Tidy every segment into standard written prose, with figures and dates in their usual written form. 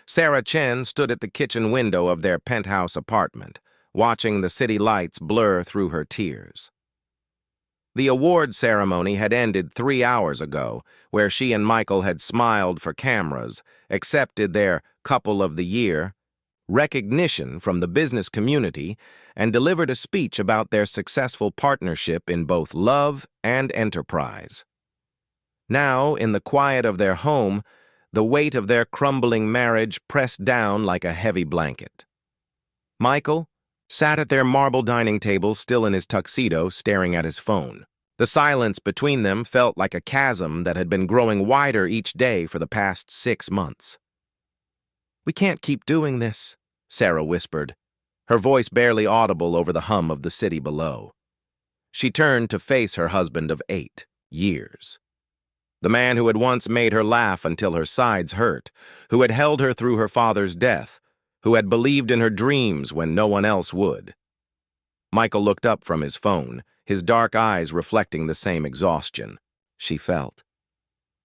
Sarah Chen stood at the kitchen window of their penthouse apartment, watching the city lights blur through her tears. The award ceremony had ended 3 hours ago, where she and Michael had smiled for cameras, accepted their couple of the year recognition from the business community, and delivered a speech about their successful partnership in both love and enterprise. Now, in the quiet of their home, the weight of their crumbling marriage pressed down like a heavy blanket. Michael sat at their marble dining table, still in his tuxedo, staring at his phone. The silence between them felt like a chasm that had been growing wider each day for the past 6 months. "We can't keep doing this," Sarah whispered, her voice barely audible over the hum of the city below. She turned to face her husband of 8 years. The man who had once made her laugh until her sides hurt, who had held her through her father's death, who had believed in her dreams when no one else would. Michael looked up from his phone, his dark eyes reflecting the same exhaustion. She felt.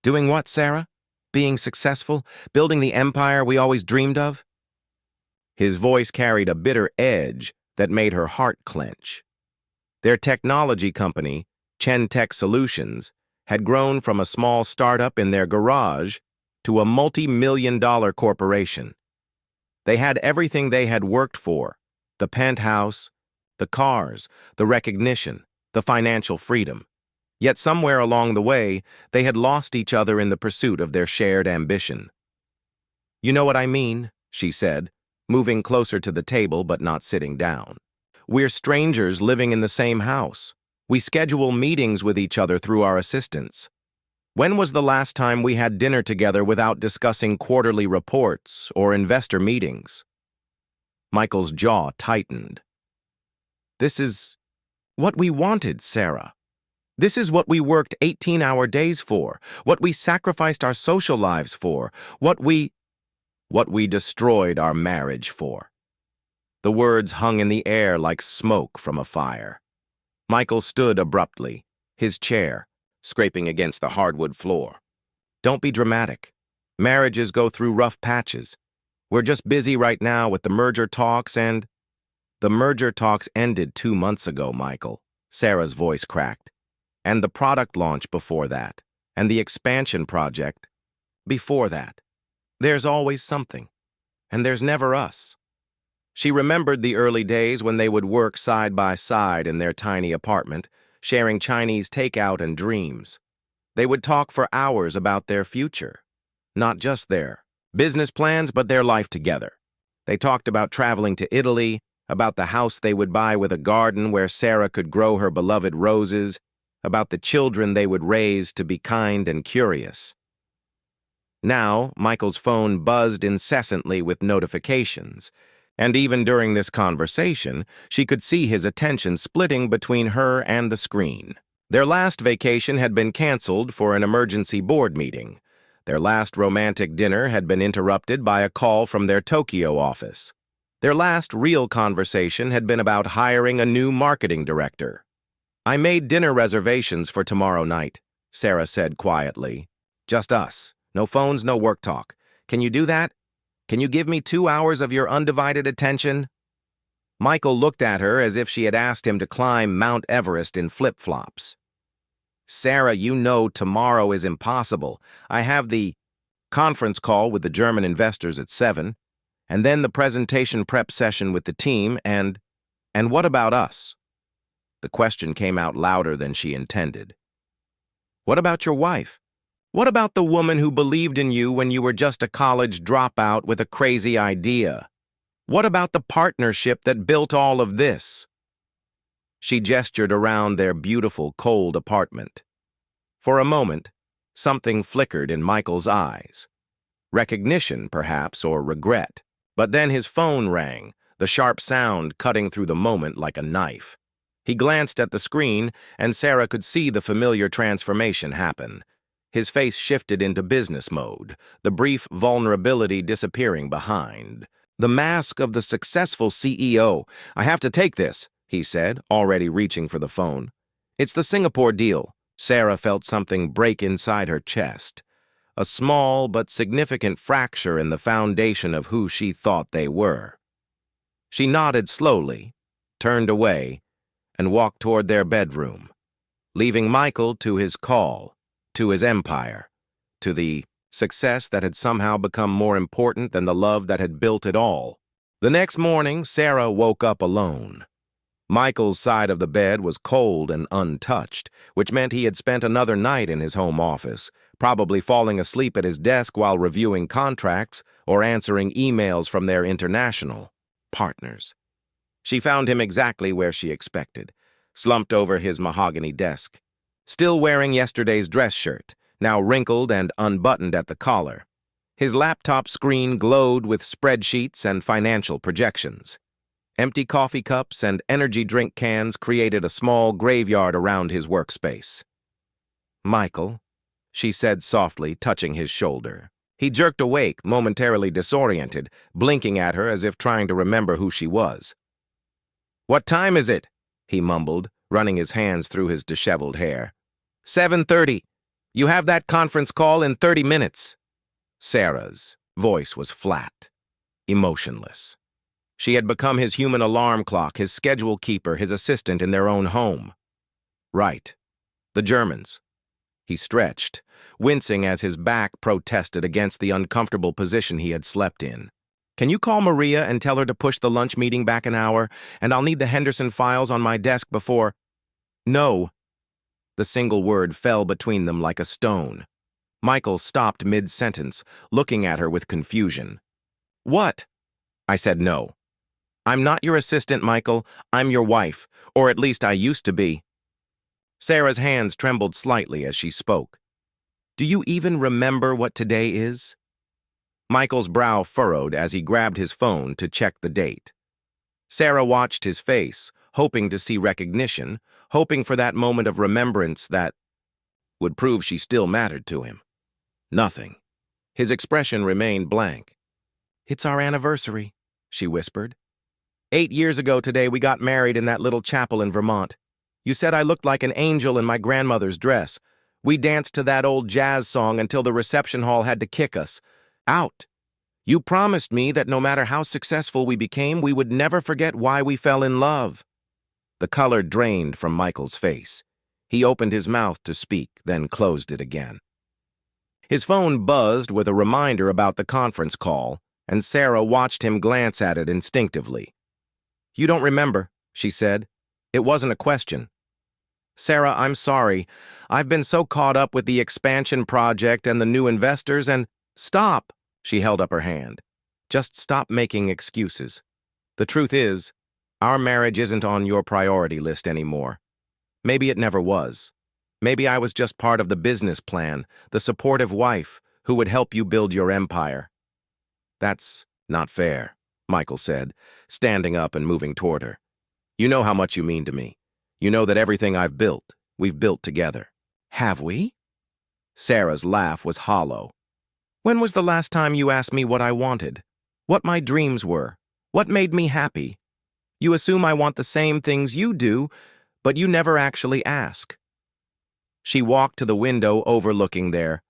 "Doing what, Sarah? Being successful? Building the empire we always dreamed of?" His voice carried a bitter edge that made her heart clench. Their technology company, Chen Tech Solutions, had grown from a small startup in their garage to a multi-million-dollar corporation. They had everything they had worked for: the penthouse, the cars, the recognition, the financial freedom. Yet somewhere along the way, they had lost each other in the pursuit of their shared ambition. "You know what I mean," she said, moving closer to the table but not sitting down. "We're strangers living in the same house. We schedule meetings with each other through our assistants. When was the last time we had dinner together without discussing quarterly reports or investor meetings?" Michael's jaw tightened. "This is what we wanted, Sarah. This is what we worked 18-hour days for, what we sacrificed our social lives for, what we destroyed our marriage for." The words hung in the air like smoke from a fire. Michael stood abruptly, his chair scraping against the hardwood floor. "Don't be dramatic. Marriages go through rough patches. We're just busy right now with the merger talks and—" "The merger talks ended 2 months ago, Michael," Sarah's voice cracked. "And the product launch before that, and the expansion project before that. There's always something, and there's never us." She remembered the early days when they would work side by side in their tiny apartment, sharing Chinese takeout and dreams. They would talk for hours about their future, not just their business plans, but their life together. They talked about traveling to Italy, about the house they would buy with a garden where Sarah could grow her beloved roses, about the children they would raise to be kind and curious. Now, Michael's phone buzzed incessantly with notifications, and even during this conversation, she could see his attention splitting between her and the screen. Their last vacation had been canceled for an emergency board meeting. Their last romantic dinner had been interrupted by a call from their Tokyo office. Their last real conversation had been about hiring a new marketing director. "I made dinner reservations for tomorrow night," Sarah said quietly. "Just us. No phones, no work talk. Can you do that? Can you give me 2 hours of your undivided attention?" Michael looked at her as if she had asked him to climb Mount Everest in flip-flops. "Sarah, you know tomorrow is impossible. I have the conference call with the German investors at 7, and then the presentation prep session with the team, and what about us?" The question came out louder than she intended. "What about your wife? What about the woman who believed in you when you were just a college dropout with a crazy idea? What about the partnership that built all of this?" She gestured around their beautiful, cold apartment. For a moment, something flickered in Michael's eyes. Recognition, perhaps, or regret. But then his phone rang, the sharp sound cutting through the moment like a knife. He glanced at the screen, and Sarah could see the familiar transformation happen. His face shifted into business mode, the brief vulnerability disappearing behind. "The mask of the successful CEO. I have to take this," he said, already reaching for the phone. "It's the Singapore deal." Sarah felt something break inside her chest. a small but significant fracture in the foundation of who she thought they were. She nodded slowly, turned away, and walked toward their bedroom, leaving Michael to his call, to his empire, to the success that had somehow become more important than the love that had built it all. The next morning, Sarah woke up alone. Michael's side of the bed was cold and untouched, which meant he had spent another night in his home office, probably falling asleep at his desk while reviewing contracts or answering emails from their international partners. She found him exactly where she expected, slumped over his mahogany desk, still wearing yesterday's dress shirt, now wrinkled and unbuttoned at the collar. His laptop screen glowed with spreadsheets and financial projections. Empty coffee cups and energy drink cans created a small graveyard around his workspace. "Michael," she said softly, touching his shoulder. He jerked awake, momentarily disoriented, blinking at her as if trying to remember who she was. "What time is it?" he mumbled, running his hands through his disheveled hair. 7:30. You have that conference call in 30 minutes. Sarah's voice was flat, emotionless. She had become his human alarm clock, his schedule keeper, his assistant in their own home. Right. The Germans. He stretched, wincing as his back protested against the uncomfortable position he had slept in. "Can you call Maria and tell her to push the lunch meeting back an hour, and I'll need the Henderson files on my desk before—" "No." The single word fell between them like a stone. Michael stopped mid-sentence, looking at her with confusion. "What?" I said no. "I'm not your assistant, Michael. I'm your wife, or at least I used to be." Sarah's hands trembled slightly as she spoke. "Do you even remember what today is?" Michael's brow furrowed as he grabbed his phone to check the date. Sarah watched his face, hoping to see recognition, hoping for that moment of remembrance that would prove she still mattered to him. Nothing. His expression remained blank. "It's our anniversary," she whispered. 8 years ago today we got married in that little chapel in Vermont. You said I looked like an angel in my grandmother's dress. We danced to that old jazz song until the reception hall had to kick us out. You promised me that no matter how successful we became, we would never forget why we fell in love. The color drained from Michael's face. He opened his mouth to speak, then closed it again. His phone buzzed with a reminder about the conference call, and Sarah watched him glance at it instinctively. "You don't remember," she said. "It wasn't a question." "Sarah, I'm sorry. I've been so caught up with the expansion project and the new investors and—" "Stop!" She held up her hand. "Just stop making excuses. The truth is, our marriage isn't on your priority list anymore. Maybe it never was. Maybe I was just part of the business plan, the supportive wife who would help you build your empire." "That's not fair," Michael said, standing up and moving toward her. "You know how much you mean to me. You know that everything I've built, we've built together." "Have we?" Sarah's laugh was hollow. "When was the last time you asked me what I wanted? What my dreams were? What made me happy? You assume I want the same things you do, but you never actually ask." She walked to the window overlooking their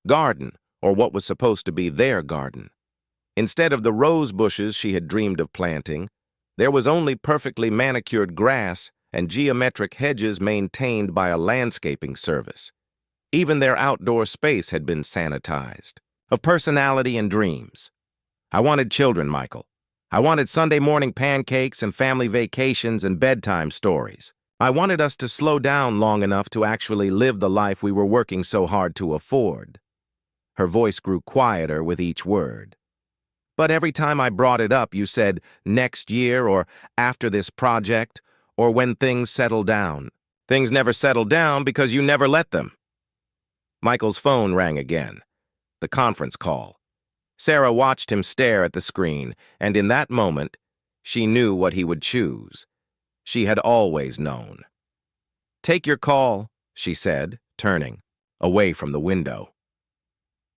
garden, or what was supposed to be their garden. Instead of the rose bushes she had dreamed of planting, there was only perfectly manicured grass and geometric hedges maintained by a landscaping service. Even their outdoor space had been sanitized, of personality and dreams. "I wanted children, Michael. I wanted Sunday morning pancakes and family vacations and bedtime stories. I wanted us to slow down long enough to actually live the life we were working so hard to afford." Her voice grew quieter with each word. "But every time I brought it up, you said, next year or after this project, or when things settle down. Things never settled down because you never let them." Michael's phone rang again. The conference call. Sarah watched him stare at the screen, and in that moment, she knew what he would choose. She had always known. "Take your call," she said, turning away from the window.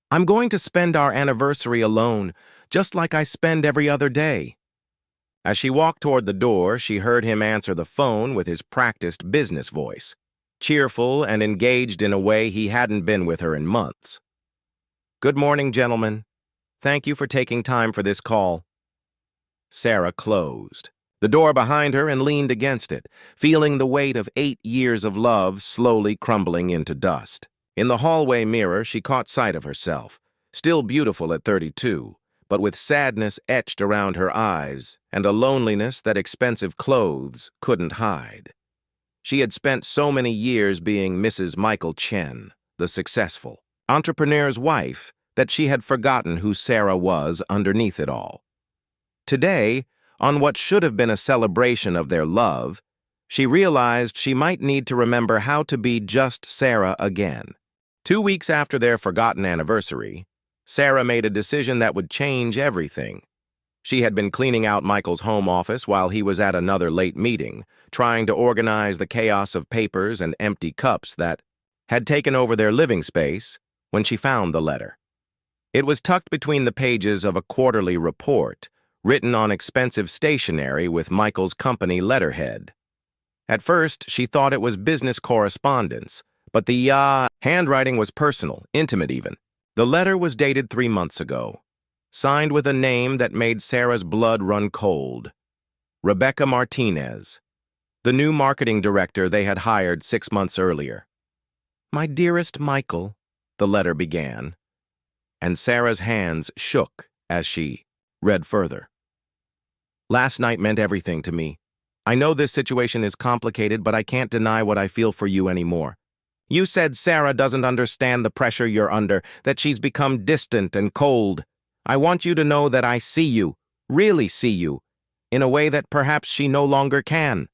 "I'm going to spend our anniversary alone, just like I spend every other day." As she walked toward the door, she heard him answer the phone with his practiced business voice, cheerful and engaged in a way he hadn't been with her in months. Good morning, gentlemen. Thank you for taking time for this call. Sarah closed the door behind her and leaned against it, feeling the weight of 8 years of love slowly crumbling into dust. In the hallway mirror, she caught sight of herself, still beautiful at 32, but with sadness etched around her eyes and a loneliness that expensive clothes couldn't hide. She had spent so many years being Mrs. Michael Chen, the successful entrepreneur's wife, that she had forgotten who Sarah was underneath it all. Today, on what should have been a celebration of their love, she realized she might need to remember how to be just Sarah again. 2 weeks after their forgotten anniversary, Sarah made a decision that would change everything. She had been cleaning out Michael's home office while he was at another late meeting, trying to organize the chaos of papers and empty cups that had taken over their living space when she found the letter. It was tucked between the pages of a quarterly report, written on expensive stationery with Michael's company letterhead. At first, she thought it was business correspondence, but the handwriting was personal, intimate even. The letter was dated 3 months ago, signed with a name that made Sarah's blood run cold. Rebecca Martinez, the new marketing director they had hired 6 months earlier. "My dearest Michael," the letter began, and Sarah's hands shook as she read further. "Last night meant everything to me. I know this situation is complicated, but I can't deny what I feel for you anymore. You said Sarah doesn't understand the pressure you're under, that she's become distant and cold. I want you to know that I see you, really see you, in a way that perhaps she no longer can."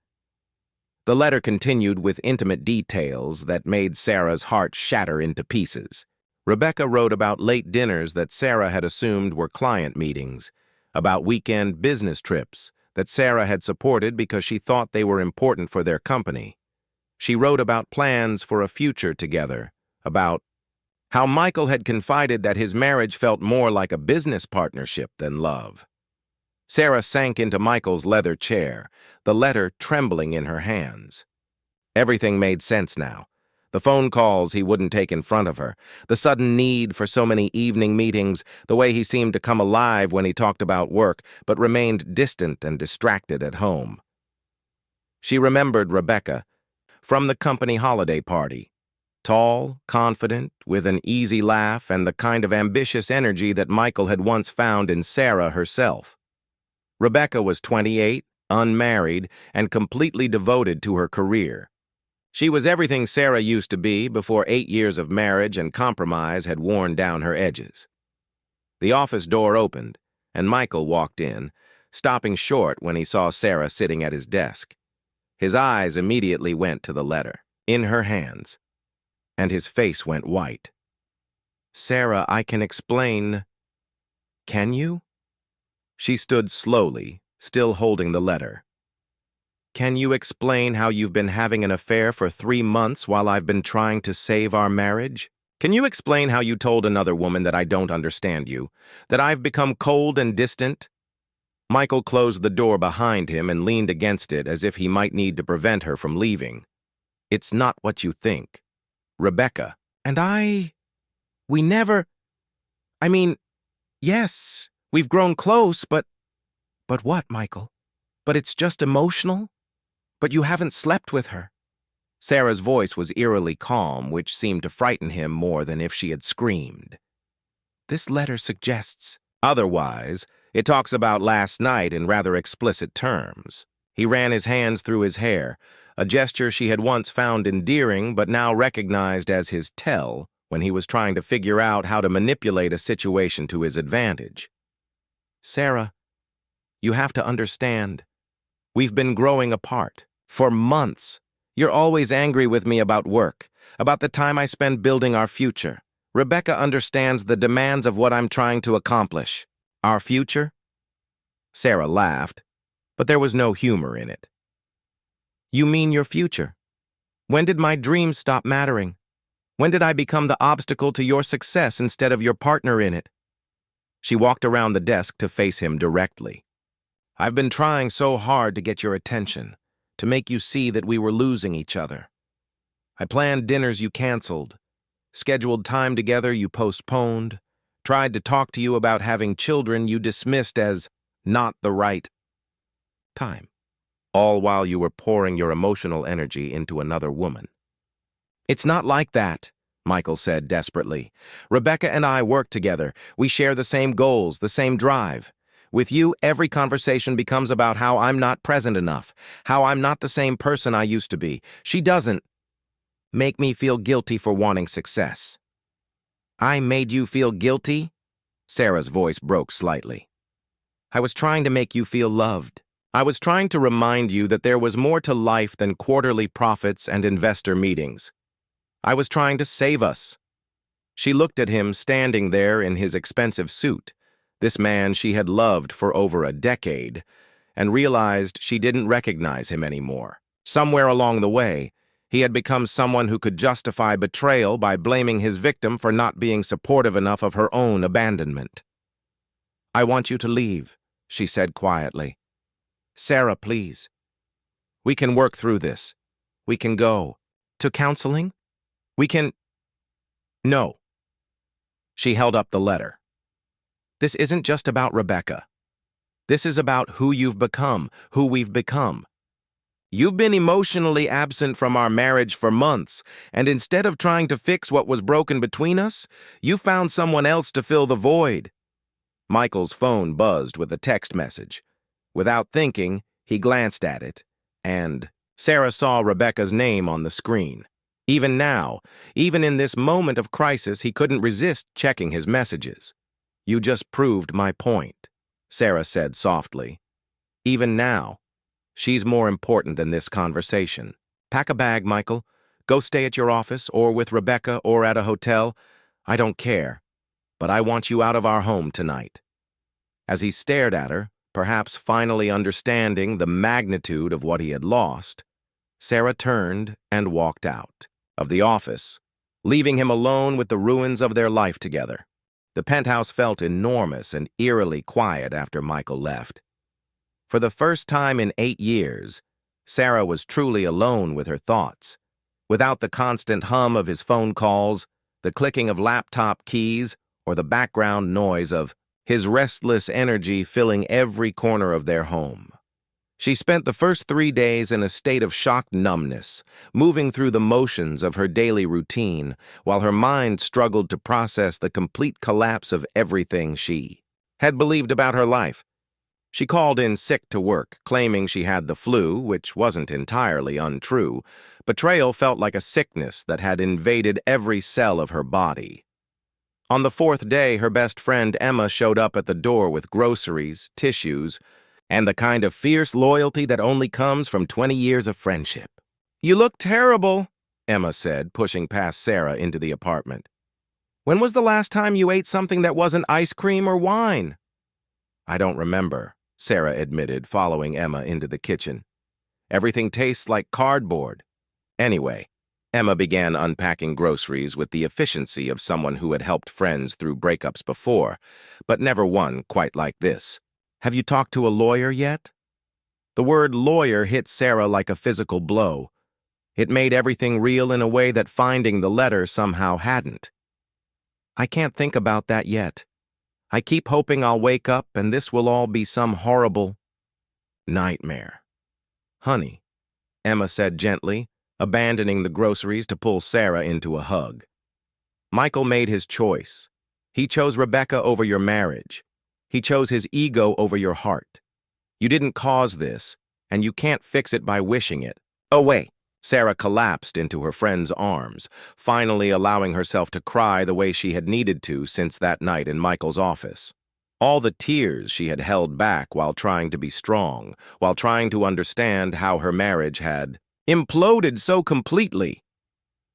The letter continued with intimate details that made Sarah's heart shatter into pieces. Rebecca wrote about late dinners that Sarah had assumed were client meetings, about weekend business trips that Sarah had supported because she thought they were important for their company. She wrote about plans for a future together, about how Michael had confided that his marriage felt more like a business partnership than love. Sarah sank into Michael's leather chair, the letter trembling in her hands. Everything made sense now. The phone calls he wouldn't take in front of her, the sudden need for so many evening meetings, the way he seemed to come alive when he talked about work, but remained distant and distracted at home. She remembered Rebecca from the company holiday party. Tall, confident, with an easy laugh and the kind of ambitious energy that Michael had once found in Sarah herself. Rebecca was 28, unmarried, and completely devoted to her career. She was everything Sarah used to be before 8 years of marriage and compromise had worn down her edges. The office door opened, and Michael walked in, stopping short when he saw Sarah sitting at his desk. His eyes immediately went to the letter, in her hands, and his face went white. "Sarah, I can explain." "Can you?" She stood slowly, still holding the letter. "Can you explain how you've been having an affair for 3 months while I've been trying to save our marriage? Can you explain how you told another woman that I don't understand you, that I've become cold and distant?" Michael closed the door behind him and leaned against it as if he might need to prevent her from leaving. "It's not what you think. Rebecca and we never... I mean, yes, we've grown close, but what, Michael? But it's just emotional? But you haven't slept with her." Sarah's voice was eerily calm, which seemed to frighten him more than if she had screamed. "This letter suggests otherwise. It talks about last night in rather explicit terms." He ran his hands through his hair, a gesture she had once found endearing but now recognized as his tell when he was trying to figure out how to manipulate a situation to his advantage. "Sarah, you have to understand. We've been growing apart. For months. You're always angry with me about work, about the time I spend building our future. Rebecca understands the demands of what I'm trying to accomplish. Our future?" Sarah laughed, but there was no humor in it. "You mean your future? When did my dreams stop mattering? When did I become the obstacle to your success instead of your partner in it?" She walked around the desk to face him directly. "I've been trying so hard to get your attention, to make you see that we were losing each other. I planned dinners you canceled, scheduled time together you postponed, Tried to talk to you about having children you dismissed as not the right time, all while you were pouring your emotional energy into another woman. It's not like that, Michael said desperately. Rebecca and I work together. We share the same goals, the same drive. With you, every conversation becomes about how I'm not present enough, how I'm not the same person I used to be. She doesn't make me feel guilty for wanting success. I made you feel guilty? Sarah's voice broke slightly. I was trying to make you feel loved. I was trying to remind you that there was more to life than quarterly profits and investor meetings. I was trying to save us. She looked at him standing there in his expensive suit, this man she had loved for over a decade, and realized she didn't recognize him anymore. Somewhere along the way, he had become someone who could justify betrayal by blaming his victim for not being supportive enough of her own abandonment. I want you to leave, she said quietly. Sarah, please. We can work through this. We can go. To counseling? We can... No. She held up the letter. This isn't just about Rebecca. This is about who you've become, who we've become. You've been emotionally absent from our marriage for months, and instead of trying to fix what was broken between us, you found someone else to fill the void. Michael's phone buzzed with a text message. Without thinking, he glanced at it, and Sarah saw Rebecca's name on the screen. Even now, even in this moment of crisis, he couldn't resist checking his messages. You just proved my point, Sarah said softly. Even now, she's more important than this conversation. Pack a bag, Michael. Go stay at your office or with Rebecca or at a hotel. I don't care, but I want you out of our home tonight. As he stared at her, perhaps finally understanding the magnitude of what he had lost, Sarah turned and walked out of the office, leaving him alone with the ruins of their life together. The penthouse felt enormous and eerily quiet after Michael left. For the first time in 8 years, Sarah was truly alone with her thoughts, without the constant hum of his phone calls, the clicking of laptop keys, or the background noise of his restless energy filling every corner of their home. She spent the first 3 days in a state of shocked numbness, moving through the motions of her daily routine, while her mind struggled to process the complete collapse of everything she had believed about her life. She called in sick to work, claiming she had the flu, which wasn't entirely untrue. Betrayal felt like a sickness that had invaded every cell of her body. On the 4th day, her best friend Emma showed up at the door with groceries, tissues, and the kind of fierce loyalty that only comes from 20 years of friendship. You look terrible, Emma said, pushing past Sarah into the apartment. When was the last time you ate something that wasn't ice cream or wine? I don't remember, Sarah admitted, following Emma into the kitchen. Everything tastes like cardboard. Anyway, Emma began unpacking groceries with the efficiency of someone who had helped friends through breakups before, but never one quite like this. Have you talked to a lawyer yet? The word lawyer hit Sarah like a physical blow. It made everything real in a way that finding the letter somehow hadn't. I can't think about that yet. I keep hoping I'll wake up and this will all be some horrible nightmare. Honey, Emma said gently, abandoning the groceries to pull Sarah into a hug. Michael made his choice. He chose Rebecca over your marriage. He chose his ego over your heart. You didn't cause this, and you can't fix it by wishing it. Oh, wait. Sarah collapsed into her friend's arms, finally allowing herself to cry the way she had needed to since that night in Michael's office. All the tears she had held back while trying to be strong, while trying to understand how her marriage had imploded so completely.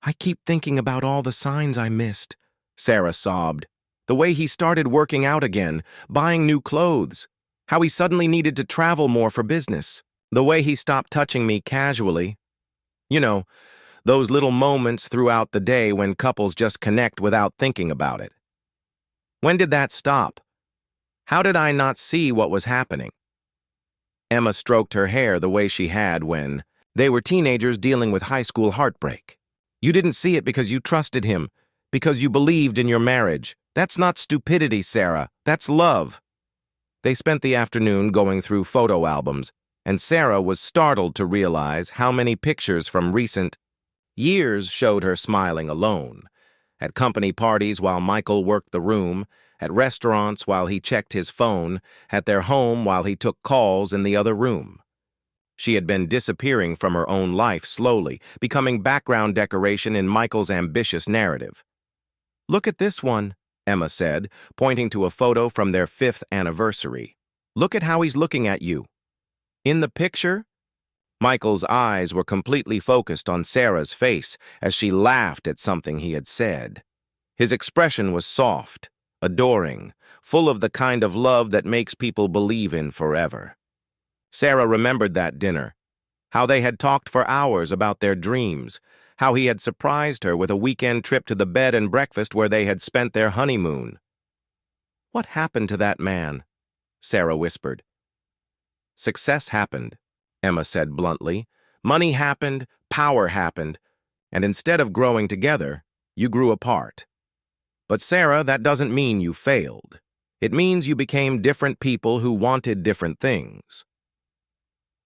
I keep thinking about all the signs I missed, Sarah sobbed. The way he started working out again, buying new clothes, how he suddenly needed to travel more for business, the way he stopped touching me casually. You know, those little moments throughout the day when couples just connect without thinking about it. When did that stop? How did I not see what was happening? Emma stroked her hair the way she had when they were teenagers dealing with high school heartbreak. You didn't see it because you trusted him, because you believed in your marriage. That's not stupidity, Sarah. That's love. They spent the afternoon going through photo albums, and Sarah was startled to realize how many pictures from recent years showed her smiling alone. At company parties while Michael worked the room, at restaurants while he checked his phone, at their home while he took calls in the other room. She had been disappearing from her own life slowly, becoming background decoration in Michael's ambitious narrative. "Look at this one," Emma said, pointing to a photo from their 5th anniversary. "Look at how he's looking at you." In the picture, Michael's eyes were completely focused on Sarah's face as she laughed at something he had said. His expression was soft, adoring, full of the kind of love that makes people believe in forever. Sarah remembered that dinner, how they had talked for hours about their dreams, how he had surprised her with a weekend trip to the bed and breakfast where they had spent their honeymoon. "What happened to that man?" Sarah whispered. "Success happened," Emma said bluntly. "Money happened, power happened, and instead of growing together, you grew apart. But Sarah, that doesn't mean you failed. It means you became different people who wanted different things."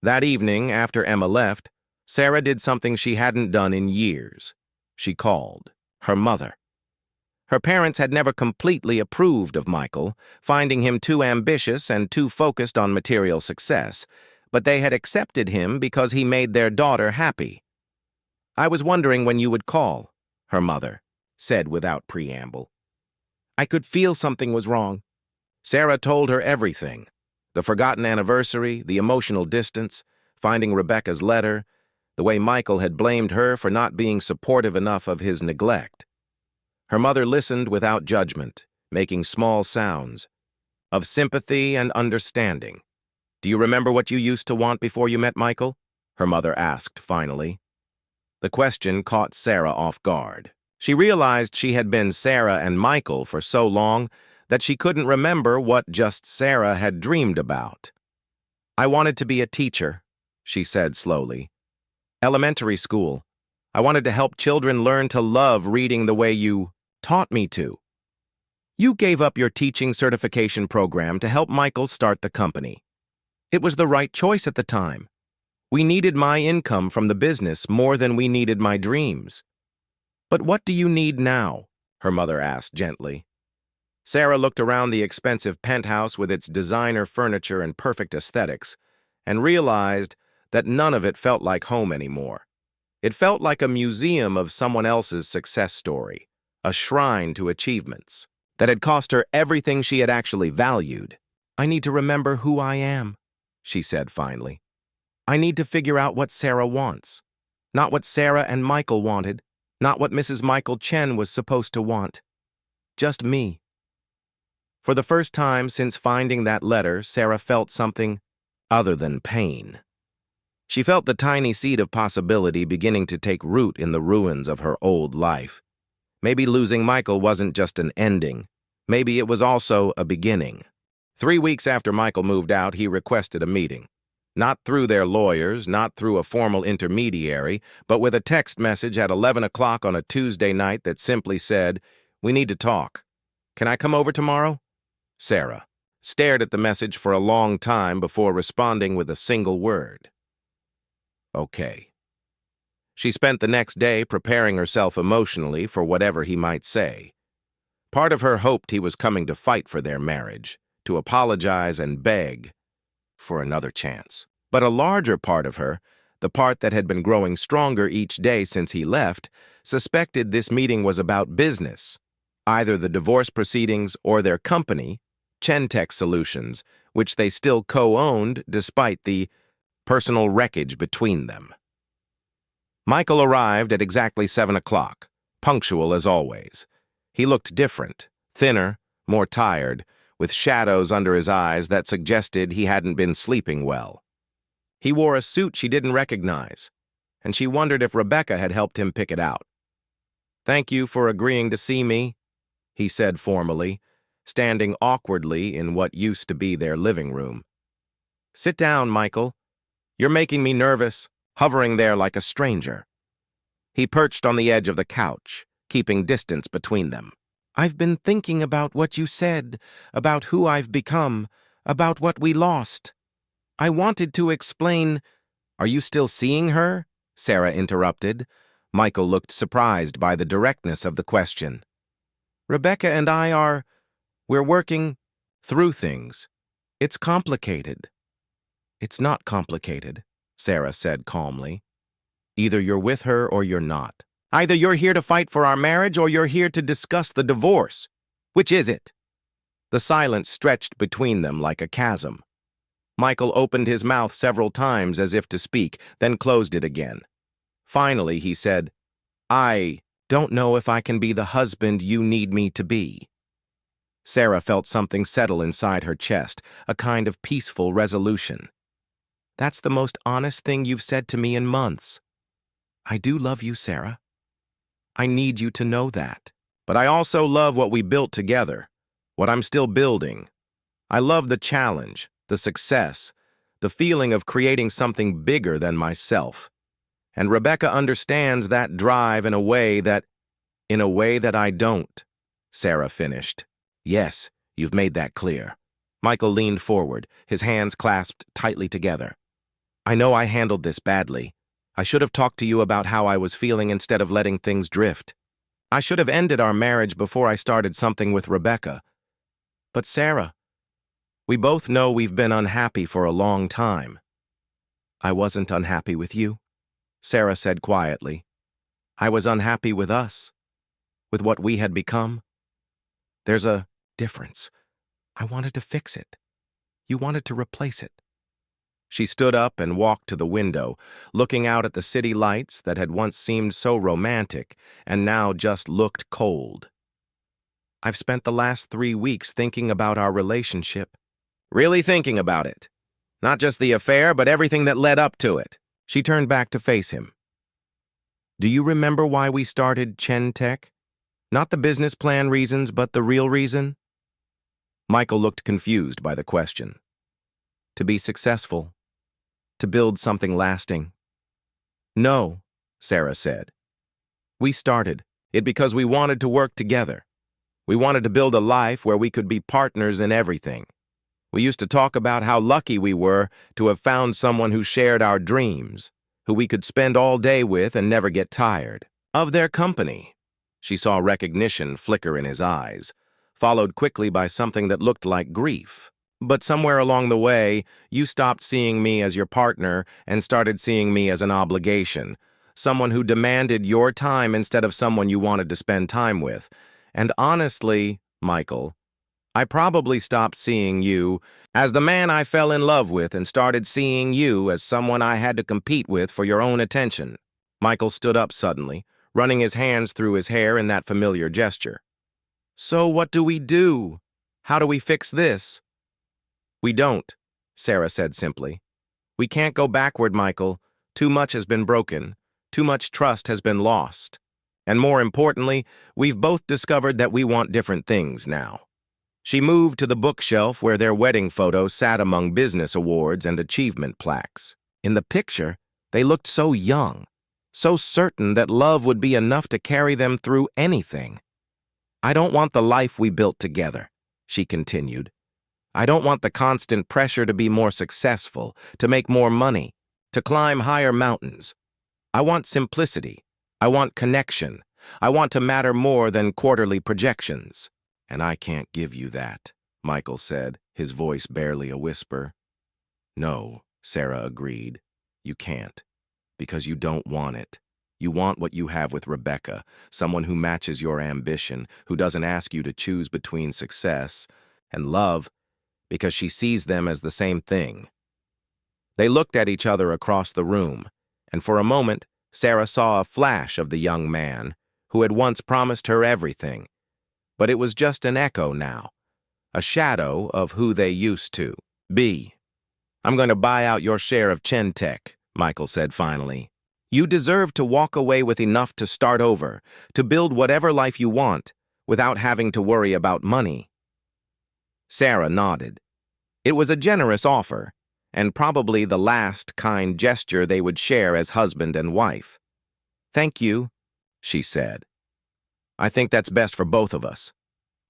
That evening, after Emma left, Sarah did something she hadn't done in years. She called her mother. Her parents had never completely approved of Michael, finding him too ambitious and too focused on material success, but they had accepted him because he made their daughter happy. "I was wondering when you would call," her mother said without preamble. "I could feel something was wrong." Sarah told her everything: the forgotten anniversary, the emotional distance, finding Rebecca's letter, the way Michael had blamed her for not being supportive enough of his neglect. Her mother listened without judgment, making small sounds of sympathy and understanding. "Do you remember what you used to want before you met Michael?" her mother asked finally. The question caught Sarah off guard. She realized she had been Sarah and Michael for so long that she couldn't remember what just Sarah had dreamed about. "I wanted to be a teacher," she said slowly. "Elementary school. I wanted to help children learn to love reading the way you taught me to. You gave up your teaching certification program to help Michael start the company. It was the right choice at the time. We needed my income from the business more than we needed my dreams." "But what do you need now?" her mother asked gently. Sarah looked around the expensive penthouse with its designer furniture and perfect aesthetics and realized that none of it felt like home anymore. It felt like a museum of someone else's success story, a shrine to achievements that had cost her everything she had actually valued. "I need to remember who I am," she said finally. "I need to figure out what Sarah wants. Not what Sarah and Michael wanted, not what Mrs. Michael Chen was supposed to want. Just me." For the first time since finding that letter, Sarah felt something other than pain. She felt the tiny seed of possibility beginning to take root in the ruins of her old life. Maybe losing Michael wasn't just an ending. Maybe it was also a beginning. 3 weeks after Michael moved out, he requested a meeting. Not through their lawyers, not through a formal intermediary, but with a text message at 11 o'clock on a Tuesday night that simply said, "We need to talk. Can I come over tomorrow?" Sarah stared at the message for a long time before responding with a single word: "Okay." She spent the next day preparing herself emotionally for whatever he might say. Part of her hoped he was coming to fight for their marriage, to apologize and beg for another chance. But a larger part of her, the part that had been growing stronger each day since he left, suspected this meeting was about business, either the divorce proceedings or their company, Chentech Solutions, which they still co-owned despite the personal wreckage between them. Michael arrived at exactly 7 o'clock, punctual as always. He looked different, thinner, more tired, with shadows under his eyes that suggested he hadn't been sleeping well. He wore a suit she didn't recognize, and she wondered if Rebecca had helped him pick it out. "Thank you for agreeing to see me," he said formally, standing awkwardly in what used to be their living room. "Sit down, Michael. You're making me nervous, hovering there like a stranger." He perched on the edge of the couch, keeping distance between them. I've been thinking about what you said, about who I've become, about what we lost. I wanted to explain. Are you still seeing her? Sarah interrupted. Michael looked surprised by the directness of the question. Rebecca and we're working through things. It's complicated. It's not complicated, Sarah said calmly. Either you're with her or you're not. Either you're here to fight for our marriage or you're here to discuss the divorce. Which is it? The silence stretched between them like a chasm. Michael opened his mouth several times as if to speak, then closed it again. Finally, he said, I don't know if I can be the husband you need me to be. Sarah felt something settle inside her chest, a kind of peaceful resolution. That's the most honest thing you've said to me in months. I do love you, Sarah. I need you to know that. But I also love what we built together, what I'm still building. I love the challenge, the success, the feeling of creating something bigger than myself. And Rebecca understands that drive in a way that I don't, Sarah finished. Yes, you've made that clear. Michael leaned forward, his hands clasped tightly together. I know I handled this badly. I should have talked to you about how I was feeling instead of letting things drift. I should have ended our marriage before I started something with Rebecca. But Sarah, we both know we've been unhappy for a long time. I wasn't unhappy with you, Sarah said quietly. I was unhappy with us, with what we had become. There's a difference. I wanted to fix it. You wanted to replace it. She stood up and walked to the window, looking out at the city lights that had once seemed so romantic and now just looked cold. I've spent the last 3 weeks thinking about our relationship. Really thinking about it. Not just the affair, but everything that led up to it. She turned back to face him. Do you remember why we started Chen Tech? Not the business plan reasons, but the real reason? Michael looked confused by the question. To be successful. To build something lasting. No, Sarah said. We started it because we wanted to work together. We wanted to build a life where we could be partners in everything. We used to talk about how lucky we were to have found someone who shared our dreams, who we could spend all day with and never get tired of their company. She saw recognition flicker in his eyes, followed quickly by something that looked like grief. But somewhere along the way, you stopped seeing me as your partner and started seeing me as an obligation, someone who demanded your time instead of someone you wanted to spend time with. And honestly, Michael, I probably stopped seeing you as the man I fell in love with and started seeing you as someone I had to compete with for your own attention. Michael stood up suddenly, running his hands through his hair in that familiar gesture. So what do we do? How do we fix this? We don't, Sarah said simply. We can't go backward, Michael. Too much has been broken. Too much trust has been lost. And more importantly, we've both discovered that we want different things now. She moved to the bookshelf where their wedding photo sat among business awards and achievement plaques. In the picture, they looked so young, so certain that love would be enough to carry them through anything. I don't want the life we built together, she continued. I don't want the constant pressure to be more successful, to make more money, to climb higher mountains. I want simplicity. I want connection. I want to matter more than quarterly projections. And I can't give you that, Michael said, his voice barely a whisper. No, Sarah agreed. You can't, because you don't want it. You want what you have with Rebecca, someone who matches your ambition, who doesn't ask you to choose between success and love, because she sees them as the same thing. They looked at each other across the room, and for a moment, Sarah saw a flash of the young man who had once promised her everything. But it was just an echo now, a shadow of who they used to be. I'm going to buy out your share of Chen Tech, Michael said finally. You deserve to walk away with enough to start over, to build whatever life you want, without having to worry about money. Sarah nodded. It was a generous offer, and probably the last kind gesture they would share as husband and wife. Thank you, she said. I think that's best for both of us.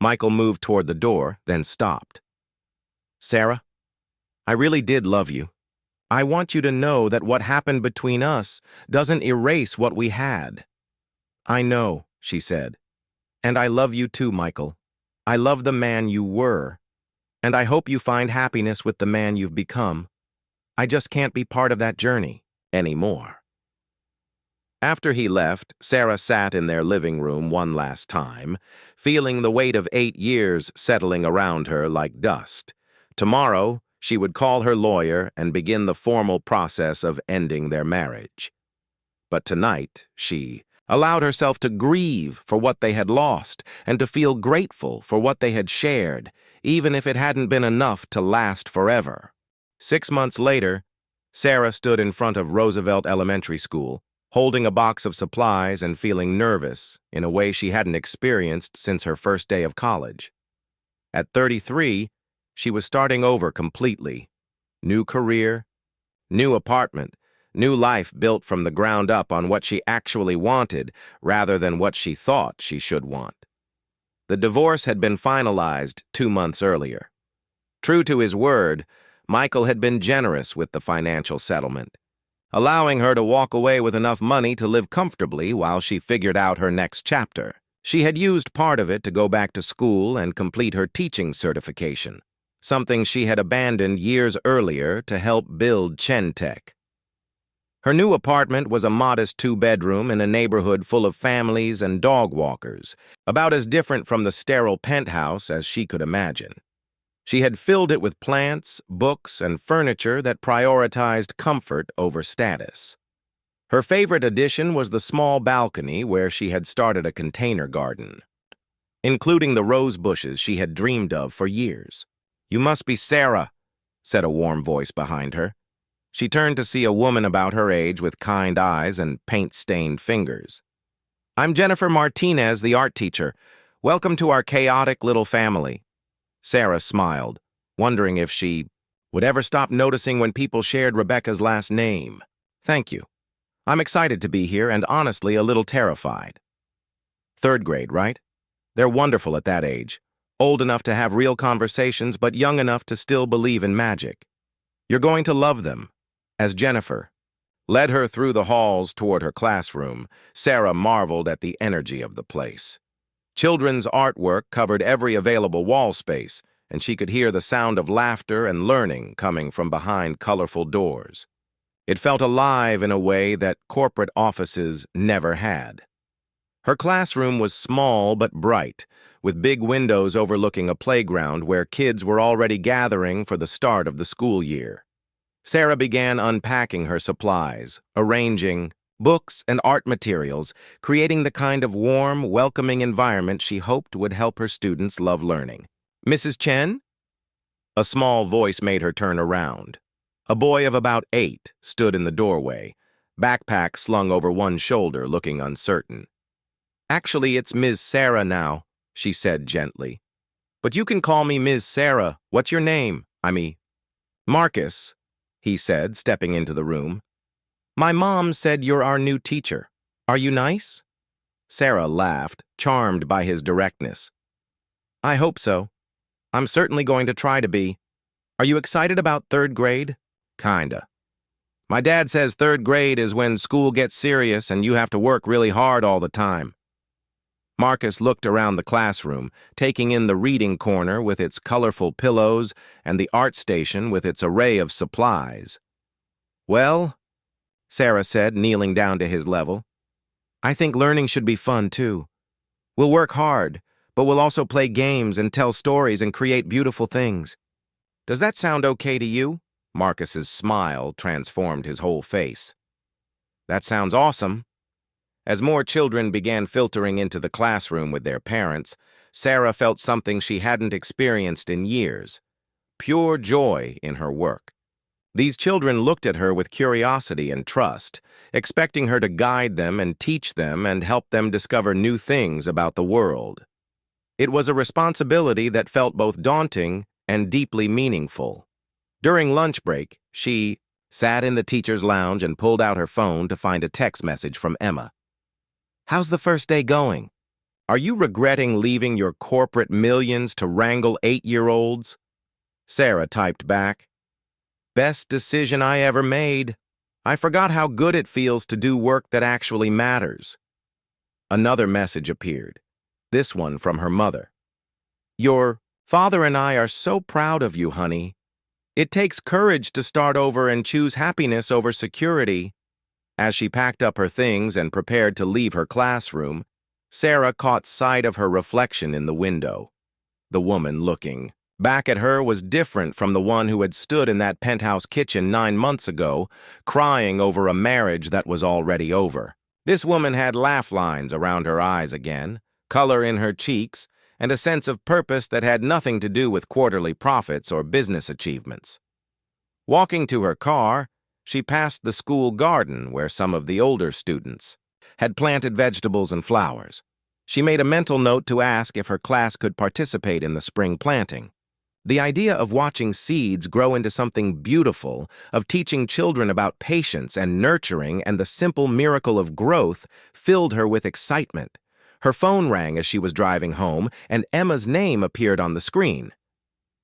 Michael moved toward the door, then stopped. Sarah, I really did love you. I want you to know that what happened between us doesn't erase what we had. I know, she said. And I love you too, Michael. I love the man you were. And I hope you find happiness with the man you've become. I just can't be part of that journey anymore. After he left, Sarah sat in their living room one last time, feeling the weight of 8 years settling around her like dust. Tomorrow, she would call her lawyer and begin the formal process of ending their marriage. But tonight, she allowed herself to grieve for what they had lost and to feel grateful for what they had shared, even if it hadn't been enough to last forever. 6 months later, Sarah stood in front of Roosevelt Elementary School, holding a box of supplies and feeling nervous in a way she hadn't experienced since her first day of college. At 33, she was starting over completely. New career, new apartment, new life built from the ground up on what she actually wanted rather than what she thought she should want. The divorce had been finalized 2 months earlier. True to his word, Michael had been generous with the financial settlement, allowing her to walk away with enough money to live comfortably while she figured out her next chapter. She had used part of it to go back to school and complete her teaching certification, something she had abandoned years earlier to help build Chentech. Her new apartment was a modest 2-bedroom in a neighborhood full of families and dog walkers, about as different from the sterile penthouse as she could imagine. She had filled it with plants, books, and furniture that prioritized comfort over status. Her favorite addition was the small balcony where she had started a container garden, including the rose bushes she had dreamed of for years. "You must be Sarah," said a warm voice behind her. She turned to see a woman about her age with kind eyes and paint-stained fingers. "I'm Jennifer Martinez, the art teacher. Welcome to our chaotic little family." Sarah smiled, wondering if she would ever stop noticing when people shared Rebecca's last name. "Thank you. I'm excited to be here and honestly a little terrified." 3rd grade, right? They're wonderful at that age. Old enough to have real conversations, but young enough to still believe in magic. You're going to love them. As Jennifer led her through the halls toward her classroom, Sarah marveled at the energy of the place. Children's artwork covered every available wall space, and she could hear the sound of laughter and learning coming from behind colorful doors. It felt alive in a way that corporate offices never had. Her classroom was small but bright, with big windows overlooking a playground where kids were already gathering for the start of the school year. Sarah began unpacking her supplies, arranging books and art materials, creating the kind of warm, welcoming environment she hoped would help her students love learning. "Mrs. Chen?" A small voice made her turn around. A boy of about 8 stood in the doorway, backpack slung over one shoulder, looking uncertain. "Actually, it's Ms. Sarah now," she said gently. "But you can call me Ms. Sarah. What's your name?" "Marcus," he said, stepping into the room. "My mom said you're our new teacher. Are you nice?" Sarah laughed, charmed by his directness. "I hope so. I'm certainly going to try to be. Are you excited about 3rd grade?" "Kinda. My dad says 3rd grade is when school gets serious and you have to work really hard all the time." Marcus looked around the classroom, taking in the reading corner with its colorful pillows and the art station with its array of supplies. "Well," Sarah said, kneeling down to his level, "I think learning should be fun, too. We'll work hard, but we'll also play games and tell stories and create beautiful things. Does that sound okay to you?" Marcus's smile transformed his whole face. "That sounds awesome." As more children began filtering into the classroom with their parents, Sarah felt something she hadn't experienced in years: pure joy in her work. These children looked at her with curiosity and trust, expecting her to guide them and teach them and help them discover new things about the world. It was a responsibility that felt both daunting and deeply meaningful. During lunch break, she sat in the teacher's lounge and pulled out her phone to find a text message from Emma. "How's the first day going? Are you regretting leaving your corporate millions to wrangle 8-year-olds? Sarah typed back, "Best decision I ever made. I forgot how good it feels to do work that actually matters." Another message appeared, this one from her mother. "Your father and I are so proud of you, honey. It takes courage to start over and choose happiness over security." As she packed up her things and prepared to leave her classroom, Sarah caught sight of her reflection in the window. The woman looking back at her was different from the one who had stood in that penthouse kitchen 9 months ago, crying over a marriage that was already over. This woman had laugh lines around her eyes again, color in her cheeks, and a sense of purpose that had nothing to do with quarterly profits or business achievements. Walking to her car, she passed the school garden where some of the older students had planted vegetables and flowers. She made a mental note to ask if her class could participate in the spring planting. The idea of watching seeds grow into something beautiful, of teaching children about patience and nurturing and the simple miracle of growth, filled her with excitement. Her phone rang as she was driving home, and Emma's name appeared on the screen.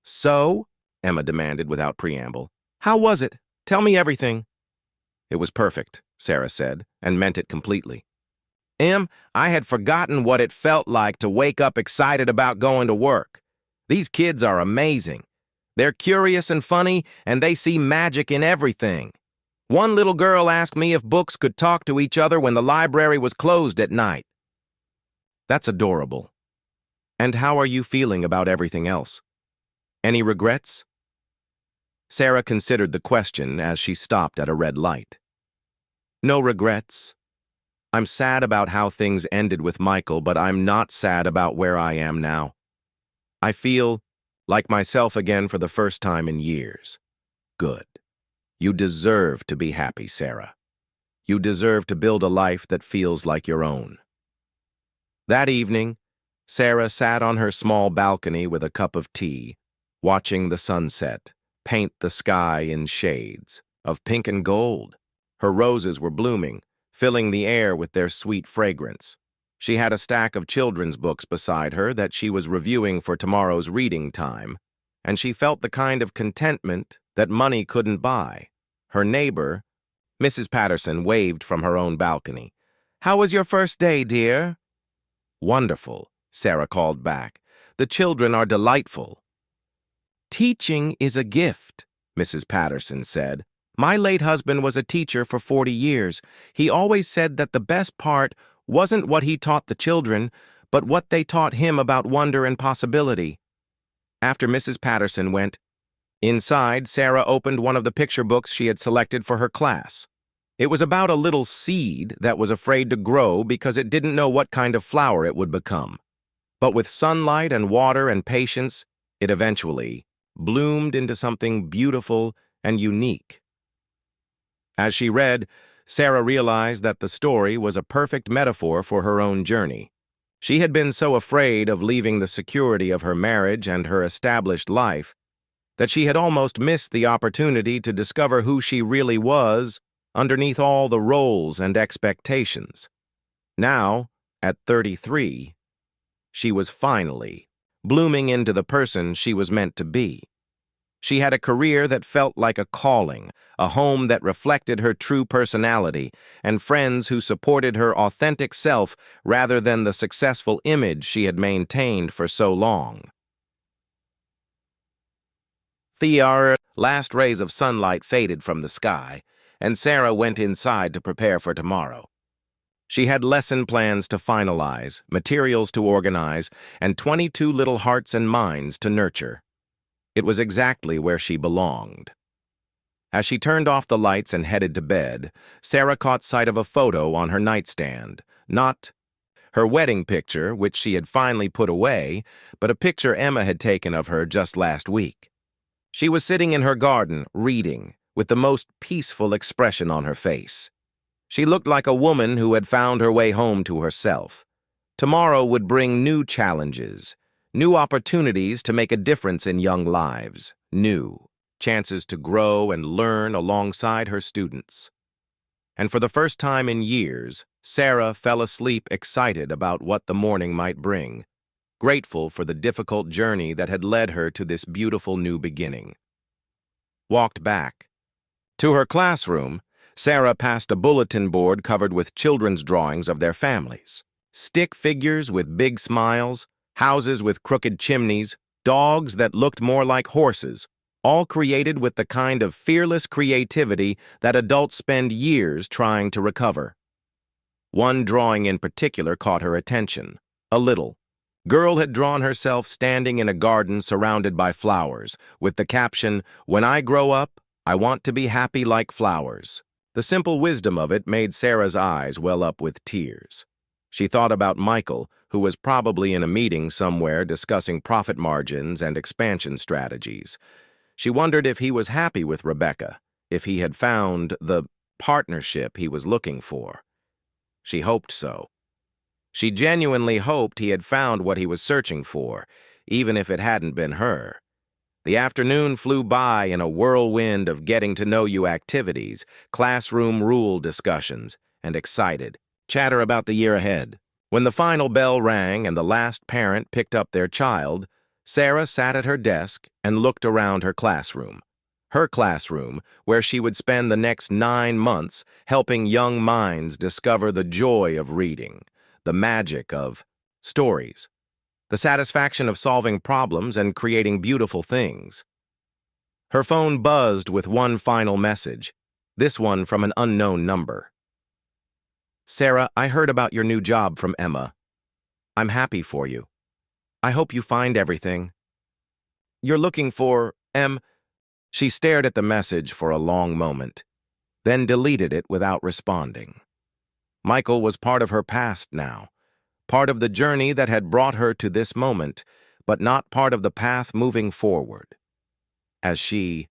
"So?" Emma demanded without preamble. "How was it? Tell me everything." "It was perfect," Sarah said, and meant it completely. I had forgotten what it felt like to wake up excited about going to work. These kids are amazing. They're curious and funny, and they see magic in everything. One little girl asked me if books could talk to each other when the library was closed at night." "That's adorable. And how are you feeling about everything else? Any regrets?" Sarah considered the question as she stopped at a red light. "No regrets. I'm sad about how things ended with Michael, but I'm not sad about where I am now. I feel like myself again for the first time in years." "Good. You deserve to be happy, Sarah. You deserve to build a life that feels like your own." That evening, Sarah sat on her small balcony with a cup of tea, watching the sunset paint the sky in shades of pink and gold. Her roses were blooming, filling the air with their sweet fragrance. She had a stack of children's books beside her that she was reviewing for tomorrow's reading time, and she felt the kind of contentment that money couldn't buy. Her neighbor, Mrs. Patterson, waved from her own balcony. "How was your first day, dear?" "Wonderful," Sarah called back. "The children are delightful." "Teaching is a gift," Mrs. Patterson said. "My late husband was a teacher for 40 years. He always said that the best part wasn't what he taught the children, but what they taught him about wonder and possibility." After Mrs. Patterson went inside, Sarah opened one of the picture books she had selected for her class. It was about a little seed that was afraid to grow because it didn't know what kind of flower it would become. But with sunlight and water and patience, it eventually bloomed into something beautiful and unique. As she read, Sarah realized that the story was a perfect metaphor for her own journey. She had been so afraid of leaving the security of her marriage and her established life that she had almost missed the opportunity to discover who she really was underneath all the roles and expectations. Now, at 33, she was finally blooming into the person she was meant to be. She had a career that felt like a calling, a home that reflected her true personality, and friends who supported her authentic self rather than the successful image she had maintained for so long. The last rays of sunlight faded from the sky, and Sarah went inside to prepare for tomorrow. She had lesson plans to finalize, materials to organize, and 22 little hearts and minds to nurture. It was exactly where she belonged. As she turned off the lights and headed to bed, Sarah caught sight of a photo on her nightstand. Not her wedding picture, which she had finally put away, but a picture Emma had taken of her just last week. She was sitting in her garden, reading, with the most peaceful expression on her face. She looked like a woman who had found her way home to herself. Tomorrow would bring new challenges, new opportunities to make a difference in young lives, new chances to grow and learn alongside her students. And for the first time in years, Sarah fell asleep excited about what the morning might bring, grateful for the difficult journey that had led her to this beautiful new beginning. Walked back. To her classroom, Sarah passed a bulletin board covered with children's drawings of their families. Stick figures with big smiles, houses with crooked chimneys, dogs that looked more like horses, all created with the kind of fearless creativity that adults spend years trying to recover. One drawing in particular caught her attention, a little. Girl had drawn herself standing in a garden surrounded by flowers, with the caption, "When I grow up, I want to be happy like flowers." The simple wisdom of it made Sarah's eyes well up with tears. She thought about Michael, who was probably in a meeting somewhere discussing profit margins and expansion strategies. She wondered if he was happy with Rebecca, if he had found the partnership he was looking for. She hoped so. She genuinely hoped he had found what he was searching for, even if it hadn't been her. The afternoon flew by in a whirlwind of getting-to-know-you activities, classroom rule discussions, and excited chatter about the year ahead. When the final bell rang and the last parent picked up their child, Sarah sat at her desk and looked around her classroom. Her classroom, where she would spend the next 9 months helping young minds discover the joy of reading, the magic of stories, the satisfaction of solving problems and creating beautiful things. Her phone buzzed with one final message, this one from an unknown number. "Sarah, I heard about your new job from Emma. I'm happy for you. I hope you find everything. You're looking for, Em." She stared at the message for a long moment, then deleted it without responding. Michael was part of her past now, part of the journey that had brought her to this moment, but not part of the path moving forward. As she